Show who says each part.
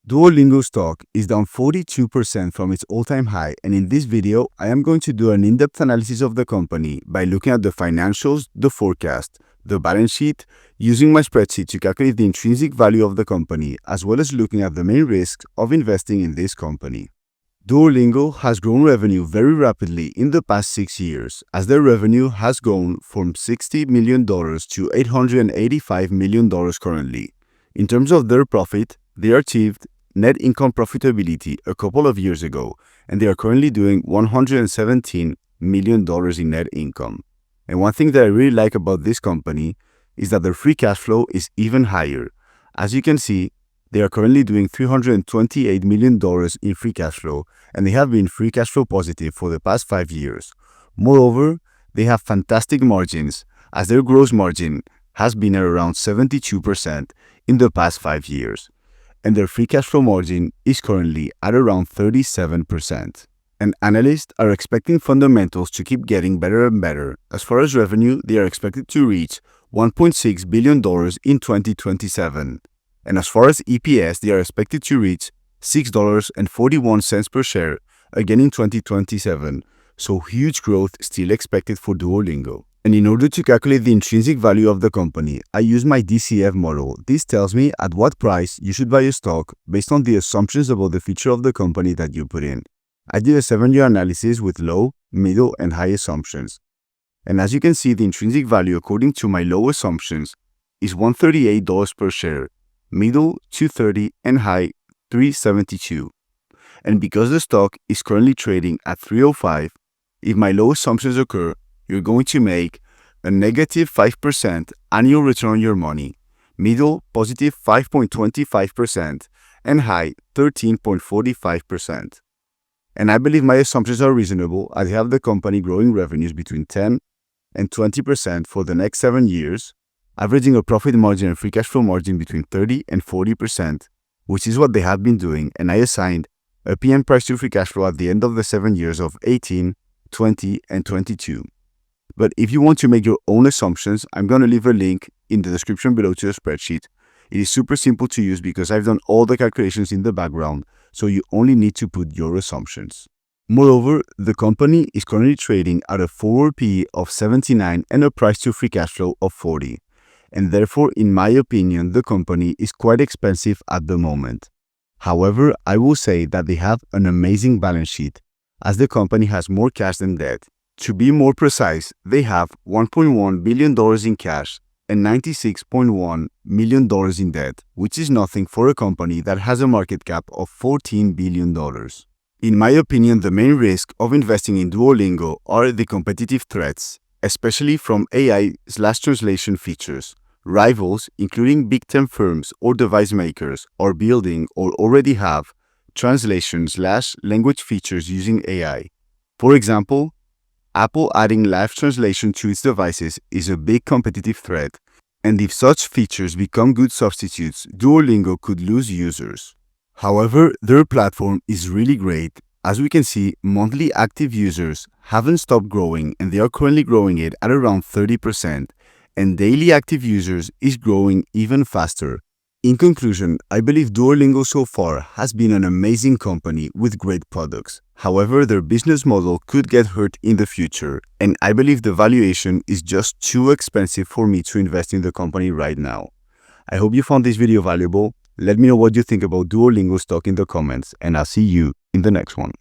Speaker 1: Duolingo stock is down 42% from its all-time high, and in this video, I am going to do an in-depth analysis of the company by looking at the financials, the forecast, the balance sheet, using my spreadsheet to calculate the intrinsic value of the company, as well as looking at the main risks of investing in this company. Duolingo has grown revenue very rapidly in the past 6 years, as their revenue has gone from $60 million to $885 million currently. In terms of their profit, they achieved net income profitability a couple of years ago, and they are currently doing $117 million in net income. And one thing that I really like about this company is that their free cash flow is even higher. As you can see, they are currently doing $328 million in free cash flow, and they have been free cash flow positive for the past 5 years. Moreover, they have fantastic margins, as their gross margin has been at around 72% in the past 5 years, and their free cash flow margin is currently at around 37%. And analysts are expecting fundamentals to keep getting better and better. As far as revenue, they are expected to reach $1.6 billion in 2027. And as far as EPS, they are expected to reach $6.41 per share again in 2027. So huge growth still expected for Duolingo. And in order to calculate the intrinsic value of the company, I use my DCF model. This tells me at what price you should buy a stock based on the assumptions about the future of the company that you put in. I did a 7-year analysis with low, middle, and high assumptions. And as you can see, the intrinsic value according to my low assumptions is $138 per share, middle $230, and high $372. And because the stock is currently trading at $305, if my low assumptions occur, you're going to make a negative 5% annual return on your money, middle positive 5.25%, and high 13.45%. And I believe my assumptions are reasonable. I have the company growing revenues between 10 and 20% for the next 7 years, averaging a profit margin and free cash flow margin between 30 and 40%, which is what they have been doing, and I assigned a PM price to free cash flow at the end of the 7 years of 18, 20, and 22. But if you want to make your own assumptions, I'm going to leave a link in the description below to a spreadsheet. It is super simple to use because I've done all the calculations in the background, so you only need to put your assumptions. Moreover, the company is currently trading at a forward PE of 79 and a price to free cash flow of 40. And therefore, in my opinion, the company is quite expensive at the moment. However, I will say that they have an amazing balance sheet, as the company has more cash than debt. To be more precise, they have $1.1 billion in cash and $96.1 million in debt, which is nothing for a company that has a market cap of $14 billion. In my opinion, the main risk of investing in Duolingo are the competitive threats, especially from AI/translation features. Rivals, including big tech firms or device makers, are building or already have translation/language features using AI. For example, Apple adding live translation to its devices is a big competitive threat, and if such features become good substitutes, Duolingo could lose users. However, their platform is really great. As we can see, monthly active users haven't stopped growing, and they are currently growing it at around 30%, and daily active users is growing even faster. In conclusion, I believe Duolingo so far has been an amazing company with great products. However, their business model could get hurt in the future, and I believe the valuation is just too expensive for me to invest in the company right now. I hope you found this video valuable. Let me know what you think about Duolingo stock in the comments, and I'll see you in the next one.